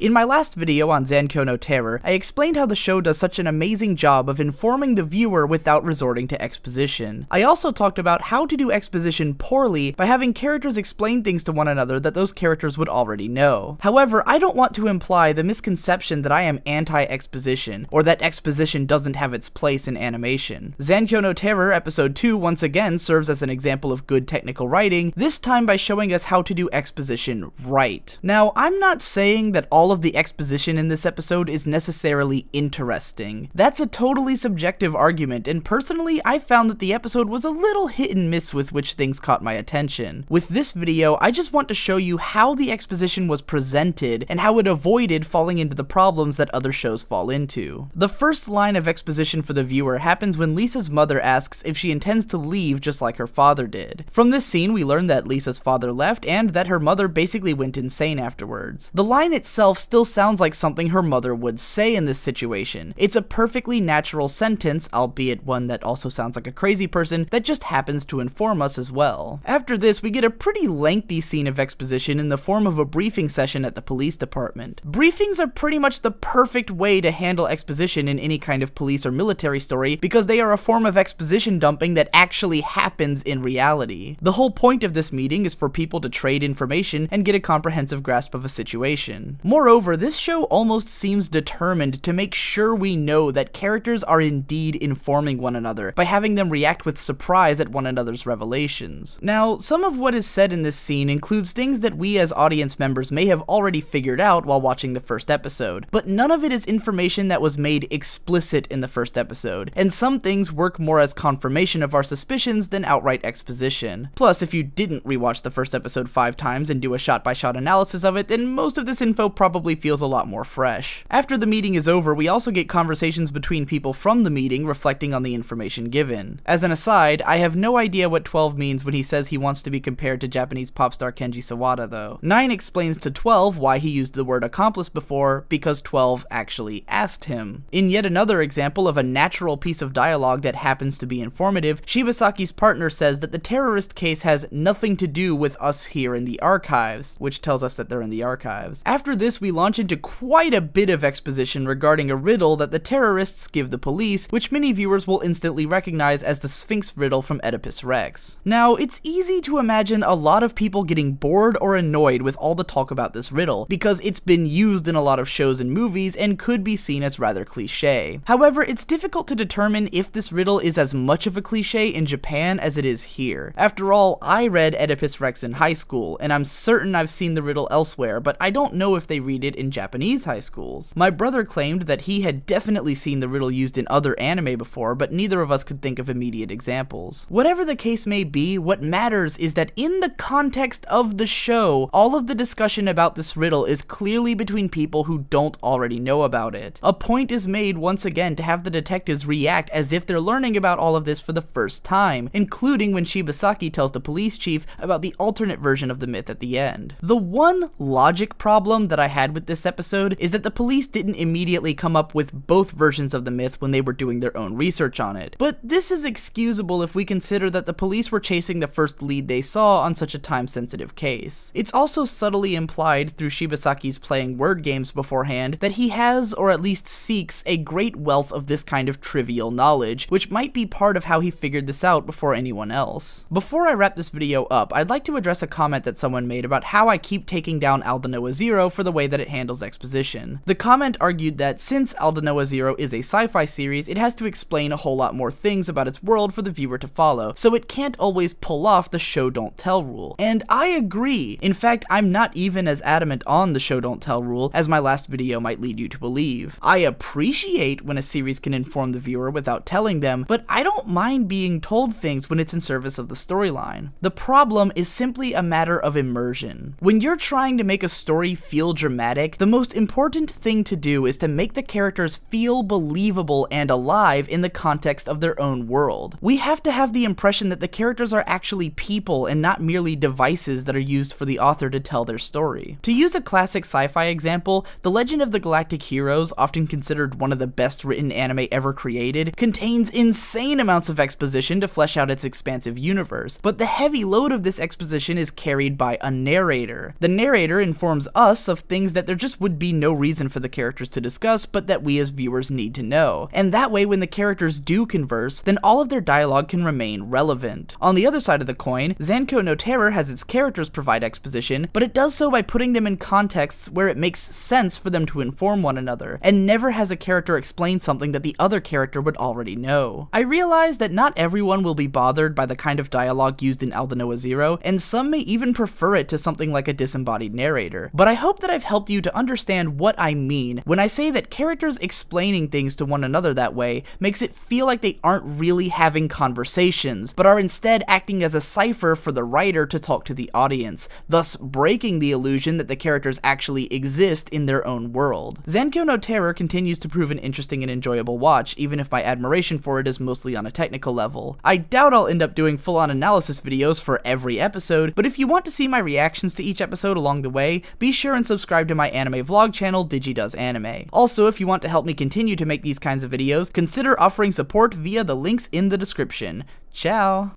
In my last video on Zankyou no Terror, I explained how the show does such an amazing job of informing the viewer without resorting to exposition. I also talked about how to do exposition poorly by having characters explain things to one another that those characters would already know. However, I don't want to imply the misconception that I am anti-exposition, or that exposition doesn't have its place in animation. Zankyou no Terror Episode 2 once again serves as an example of good technical writing, this time by showing us how to do exposition right. Now, I'm not saying that all of the exposition in this episode is necessarily interesting. That's a totally subjective argument, and personally, I found that the episode was a little hit and miss with which things caught my attention. With this video, I just want to show you how the exposition was presented and how it avoided falling into the problems that other shows fall into. The first line of exposition for the viewer happens when Lisa's mother asks if she intends to leave just like her father did. From this scene, we learn that Lisa's father left and that her mother basically went insane afterwards. The line itself still sounds like something her mother would say in this situation. It's a perfectly natural sentence, albeit one that also sounds like a crazy person, that just happens to inform us as well. After this, we get a pretty lengthy scene of exposition in the form of a briefing session at the police department. Briefings are pretty much the perfect way to handle exposition in any kind of police or military story because they are a form of exposition dumping that actually happens in reality. The whole point of this meeting is for people to trade information and get a comprehensive grasp of a situation. Moreover, this show almost seems determined to make sure we know that characters are indeed informing one another by having them react with surprise at one another's revelations. Now, some of what is said in this scene includes things that we as audience members may have already figured out while watching the first episode, but none of it is information that was made explicit in the first episode, and some things work more as confirmation of our suspicions than outright exposition. Plus, if you didn't rewatch the first episode 5 times and do a shot-by-shot analysis of it, then most of this info probably feels a lot more fresh. After the meeting is over, we also get conversations between people from the meeting reflecting on the information given. As an aside, I have no idea what 12 means when he says he wants to be compared to Japanese pop star Kenji Sawada though. 9 explains to 12 why he used the word accomplice before, because 12 actually asked him. In yet another example of a natural piece of dialogue that happens to be informative, Shibasaki's partner says that the terrorist case has nothing to do with us here in the archives, which tells us that they're in the archives. After this, we launch into quite a bit of exposition regarding a riddle that the terrorists give the police, which many viewers will instantly recognize as the Sphinx riddle from Oedipus Rex. Now, it's easy to imagine a lot of people getting bored or annoyed with all the talk about this riddle, because it's been used in a lot of shows and movies and could be seen as rather cliche. However, it's difficult to determine if this riddle is as much of a cliche in Japan as it is here. After all, I read Oedipus Rex in high school, and I'm certain I've seen the riddle elsewhere, but I don't know if they read it in Japanese high schools. My brother claimed that he had definitely seen the riddle used in other anime before, but neither of us could think of immediate examples. Whatever the case may be, what matters is that in the context of the show, all of the discussion about this riddle is clearly between people who don't already know about it. A point is made once again to have the detectives react as if they're learning about all of this for the first time, including when Shibasaki tells the police chief about the alternate version of the myth at the end. The one logic problem that I had with this episode is that the police didn't immediately come up with both versions of the myth when they were doing their own research on it. But this is excusable if we consider that the police were chasing the first lead they saw on such a time-sensitive case. It's also subtly implied through Shibasaki's playing word games beforehand that he has, or at least seeks, a great wealth of this kind of trivial knowledge, which might be part of how he figured this out before anyone else. Before I wrap this video up, I'd like to address a comment that someone made about how I keep taking down Aldnoah Zero for the way that it handles exposition. The comment argued that since Aldnoah Zero is a sci-fi series, it has to explain a whole lot more things about its world for the viewer to follow, so it can't always pull off the show don't tell rule. And I agree. In fact, I'm not even as adamant on the show don't tell rule as my last video might lead you to believe. I appreciate when a series can inform the viewer without telling them, but I don't mind being told things when it's in service of the storyline. The problem is simply a matter of immersion. When you're trying to make a story feel dramatic, the most important thing to do is to make the characters feel believable and alive in the context of their own world. We have to have the impression that the characters are actually people and not merely devices that are used for the author to tell their story. To use a classic sci-fi example, The Legend of the Galactic Heroes, often considered one of the best written anime ever created, contains insane amounts of exposition to flesh out its expansive universe, but the heavy load of this exposition is carried by a narrator. The narrator informs us of things things that there just would be no reason for the characters to discuss, but that we as viewers need to know. And that way, when the characters do converse, then all of their dialogue can remain relevant. On the other side of the coin, Zankyou no Terror has its characters provide exposition, but it does so by putting them in contexts where it makes sense for them to inform one another, and never has a character explain something that the other character would already know. I realize that not everyone will be bothered by the kind of dialogue used in Aldnoah 0, and some may even prefer it to something like a disembodied narrator, but I hope that I've helped you to understand what I mean when I say that characters explaining things to one another that way makes it feel like they aren't really having conversations, but are instead acting as a cipher for the writer to talk to the audience, thus breaking the illusion that the characters actually exist in their own world. Zankyou no Terror continues to prove an interesting and enjoyable watch, even if my admiration for it is mostly on a technical level. I doubt I'll end up doing full-on analysis videos for every episode, but if you want to see my reactions to each episode along the way, be sure and subscribe to my anime vlog channel, DigiDoesAnime. Also, if you want to help me continue to make these kinds of videos, consider offering support via the links in the description. Ciao!